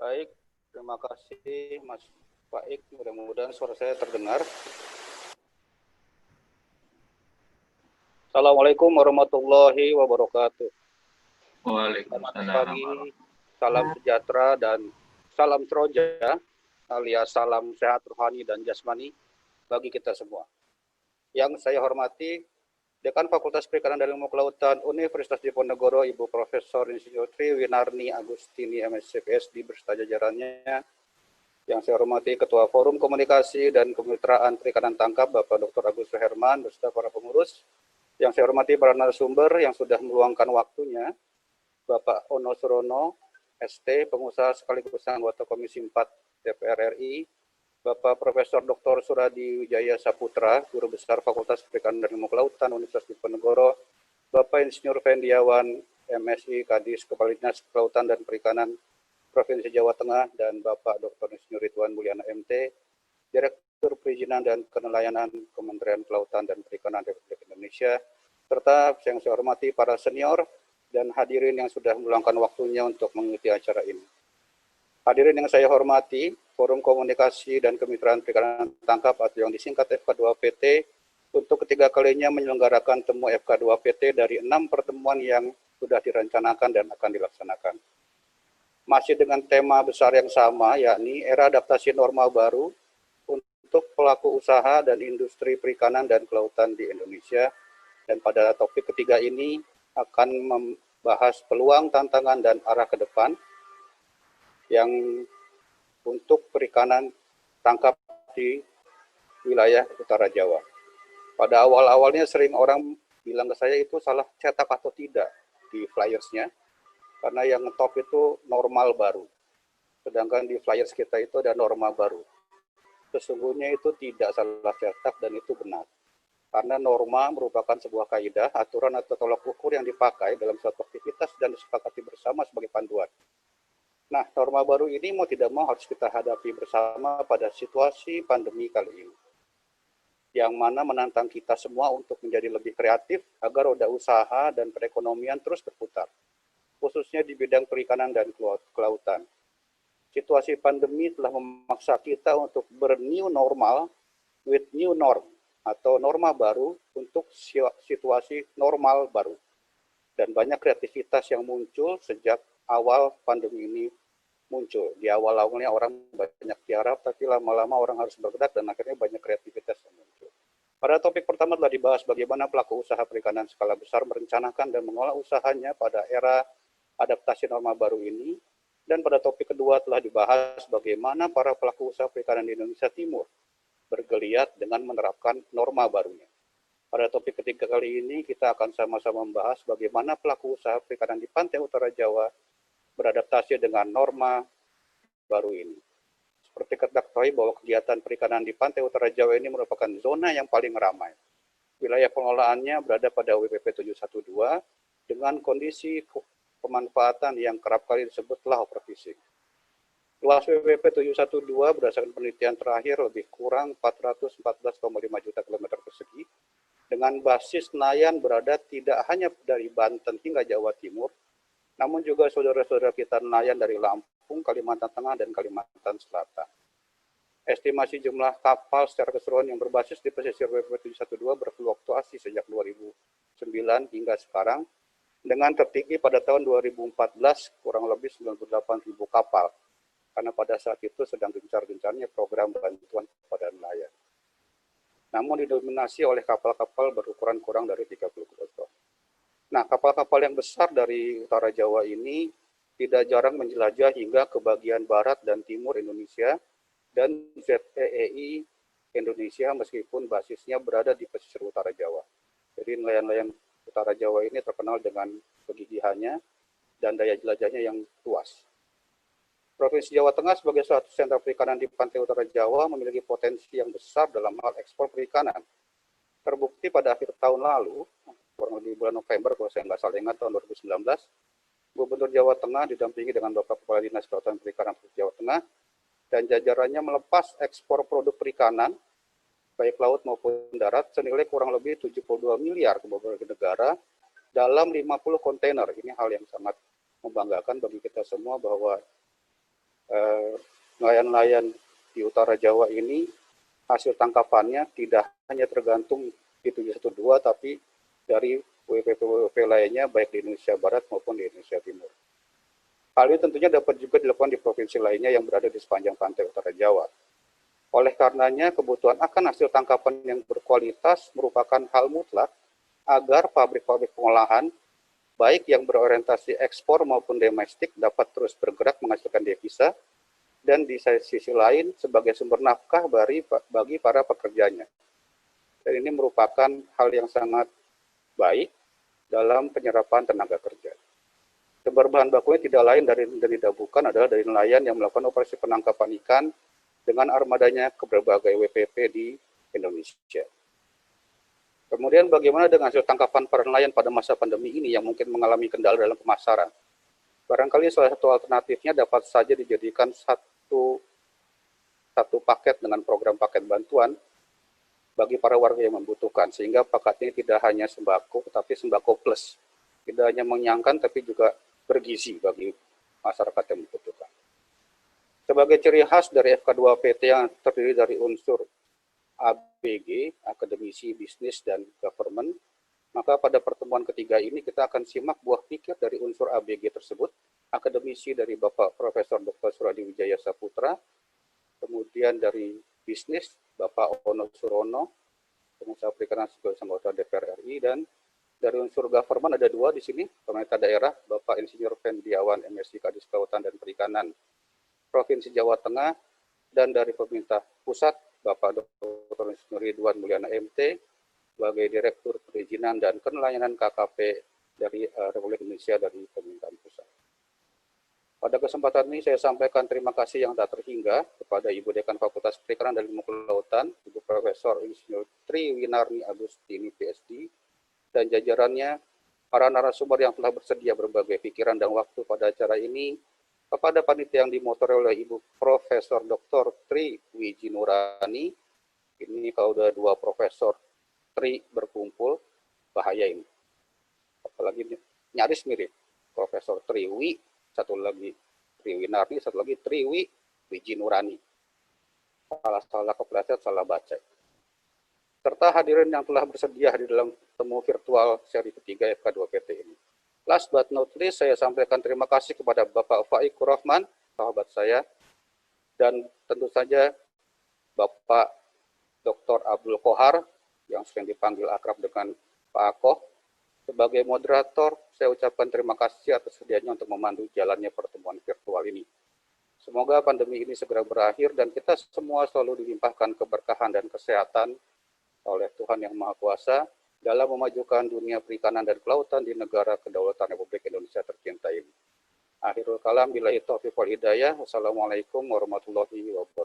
Baik, terima kasih Mas Faik. Mudah-mudahan suara saya terdengar. Assalamualaikum warahmatullahi wabarakatuh. Selamat Waalaikumsalam. pagi, salam sejahtera dan salam seroja alias salam sehat rohani dan jasmani bagi kita semua. Yang saya hormati Dekan Fakultas Perikanan dan Ilmu Kelautan Universitas Diponegoro, Ibu Profesor Insinyur Tri Winarni Agustini MSc PSD beserta jajarannya. Yang saya hormati Ketua Forum Komunikasi dan Kemitraan Perikanan Tangkap Bapak Dr. Agus Suherman beserta para pengurus. Yang saya hormati para narasumber yang sudah meluangkan waktunya, Bapak Ono Surono, ST, pengusaha sekaligus anggota Komisi 4 DPR RI, Bapak Profesor Dr. Suradi Wijaya Saputra, Guru Besar Fakultas Perikanan dan Ilmu Kelautan Universitas Diponegoro, Bapak Insinyur Fendiawan, MSI Kadis Kepala Dinas Kelautan dan Perikanan Provinsi Jawa Tengah, dan Bapak Dr. Insinyur Ridwan Mulyana MT, Direktur Perizinan dan Kenelayanan Kementerian Kelautan dan Perikanan Republik Indonesia, serta yang saya hormati para senior dan hadirin yang sudah meluangkan waktunya untuk mengikuti acara ini. Hadirin yang saya hormati, Forum Komunikasi dan Kemitraan Perikanan Tangkap atau yang disingkat FK2PT untuk ketiga kalinya menyelenggarakan temu FK2PT dari 6 pertemuan yang sudah direncanakan dan akan dilaksanakan. Masih dengan tema besar yang sama, yakni era adaptasi norma baru untuk pelaku usaha dan industri perikanan dan kelautan di Indonesia. Dan pada topik ketiga ini akan membahas peluang, tantangan, dan arah ke depan yang untuk perikanan tangkap di wilayah Utara Jawa. Pada awal-awalnya sering orang bilang ke saya itu salah cetak atau tidak di flyersnya, karena yang top itu normal baru. Sedangkan di flyers kita itu ada norma baru. Sesungguhnya itu tidak salah cetak dan itu benar. Karena norma merupakan sebuah kaidah, aturan atau tolak ukur yang dipakai dalam suatu aktivitas dan disepakati bersama sebagai panduan. Nah, norma baru ini mau tidak mau harus kita hadapi bersama pada situasi pandemi kali ini. Yang mana menantang kita semua untuk menjadi lebih kreatif agar roda usaha dan perekonomian terus berputar, khususnya di bidang perikanan dan kelautan. Situasi pandemi telah memaksa kita untuk bernew normal with new norm atau norma baru untuk situasi normal baru. Dan banyak kreativitas yang muncul sejak awal pandemi ini muncul. Di awal-awalnya orang banyak tiarap, tapi lama-lama orang harus bergerak dan akhirnya banyak kreativitas yang muncul. Pada topik pertama telah dibahas bagaimana pelaku usaha perikanan skala besar merencanakan dan mengolah usahanya pada era adaptasi norma baru ini. Dan pada topik kedua telah dibahas bagaimana para pelaku usaha perikanan di Indonesia Timur bergeliat dengan menerapkan norma barunya. Pada topik ketiga kali ini kita akan sama-sama membahas bagaimana pelaku usaha perikanan di pantai utara Jawa beradaptasi dengan norma baru ini. Seperti kita ketahui bahwa kegiatan perikanan di pantai utara Jawa ini merupakan zona yang paling ramai. Wilayah pengelolaannya berada pada WPP 712 dengan kondisi pemanfaatan yang kerap kali disebutlah overfishing. Luas WPP 712 berdasarkan penelitian terakhir lebih kurang 414,5 juta kilometer persegi, dengan basis nelayan berada tidak hanya dari Banten hingga Jawa Timur, namun juga saudara-saudara kita nelayan dari Lampung, Kalimantan Tengah, dan Kalimantan Selatan. Estimasi jumlah kapal secara keseluruhan yang berbasis di pesisir WPP 712 berfluktuasi sejak 2009 hingga sekarang, dengan tertinggi pada tahun 2014 kurang lebih 98.000 kapal, karena pada saat itu sedang gencar-gencarnya program bantuan kepada nelayan. Namun didominasi oleh kapal-kapal berukuran kurang dari 30 ton. Nah, kapal-kapal yang besar dari utara Jawa ini tidak jarang menjelajah hingga ke bagian barat dan timur Indonesia dan ZEEI Indonesia meskipun basisnya berada di pesisir utara Jawa. Jadi nelayan-nelayan utara Jawa ini terkenal dengan kegigihannya dan daya jelajahnya yang luas. Provinsi Jawa Tengah sebagai suatu sentra perikanan di pantai utara Jawa memiliki potensi yang besar dalam hal ekspor perikanan. Terbukti pada akhir tahun lalu, kurang lebih bulan November kalau saya nggak salah ingat, tahun 2019, Gubernur Jawa Tengah didampingi dengan Bapak Kepala Dinas Kelautan Perikanan Jawa Tengah dan jajarannya melepas ekspor produk perikanan baik laut maupun darat senilai kurang lebih 72 miliar ke beberapa negara dalam 50 kontainer. Ini hal yang sangat membanggakan bagi kita semua bahwa nelayan-nelayan di utara Jawa ini hasil tangkapannya tidak hanya tergantung di 712 tapi dari WPP lainnya baik di Indonesia Barat maupun di Indonesia Timur. Hal ini tentunya dapat juga dilakukan di provinsi lainnya yang berada di sepanjang pantai utara Jawa. Oleh karenanya, kebutuhan akan hasil tangkapan yang berkualitas merupakan hal mutlak agar pabrik-pabrik pengolahan, baik yang berorientasi ekspor maupun domestik, dapat terus bergerak menghasilkan devisa, dan di sisi lain sebagai sumber nafkah bagi para pekerjanya. Dan ini merupakan hal yang sangat baik dalam penyerapan tenaga kerja. Sumber bahan bakunya tidak lain dari Dabukan adalah dari nelayan yang melakukan operasi penangkapan ikan dengan armadanya ke berbagai WPP di Indonesia. Kemudian bagaimana dengan hasil tangkapan para nelayan pada masa pandemi ini yang mungkin mengalami kendala dalam pemasaran? Barangkali salah satu alternatifnya dapat saja dijadikan satu paket dengan program paket bantuan bagi para warga yang membutuhkan, sehingga paketnya tidak hanya sembako, tapi sembako plus. Tidak hanya mengenyangkan, tapi juga bergizi bagi masyarakat yang membutuhkan. Sebagai ciri khas dari FK2PT yang terdiri dari unsur ABG, akademisi, bisnis, dan government, maka pada pertemuan ketiga ini kita akan simak buah pikir dari unsur ABG tersebut, akademisi dari Bapak Profesor Dr. Suradi Wijaya Saputra, kemudian dari bisnis Bapak Ono Surono, pengusaha perikanan sebagai anggota DPR RI, dan dari unsur government ada dua di sini, pemerintah daerah Bapak Insinyur Fendiawan MSc Kadis Kelautan dan Perikanan Provinsi Jawa Tengah, dan dari pemerintah pusat Bapak Dr. Insinyur Ridwan Mulyana MT sebagai Direktur Perizinan dan Penelayanan KKP dari Republik Indonesia dari pemerintahan pusat. Pada kesempatan ini saya sampaikan terima kasih yang tak terhingga kepada Ibu Dekan Fakultas Perikanan dan Ilmu Kelautan, Ibu Profesor Insinyur Tri Winarni Agustini PhD, dan jajarannya, para narasumber yang telah bersedia berbagai pikiran dan waktu pada acara ini, kepada panitia yang dimotori oleh Ibu Profesor Dr. Tri Wiji Nurani. Ini kalau udah dua Profesor Tri berkumpul, bahaya ini. Apalagi nyaris mirip. Profesor Triwi, satu lagi Tri Winarni, satu lagi Triwi Wiji Nurani. Salah kepleset, salah baca. Serta hadirin yang telah bersedia di dalam temu virtual seri ketiga FK2PT ini. Last but not least, saya sampaikan terima kasih kepada Bapak Faikur Rahman, sahabat saya, dan tentu saja Bapak Dr. Abdul Kohar, yang sering dipanggil akrab dengan Pak Akoh. Sebagai moderator, saya ucapkan terima kasih atas sedianya untuk memandu jalannya pertemuan virtual ini. Semoga pandemi ini segera berakhir dan kita semua selalu dilimpahkan keberkahan dan kesehatan oleh Tuhan Yang Maha Kuasa dalam memajukan dunia perikanan dan kelautan di negara kedaulatan Republik Indonesia tercinta ini. Akhirul kalam, billahi taufiq wal hidayah. Wassalamualaikum warahmatullahi wabarakatuh.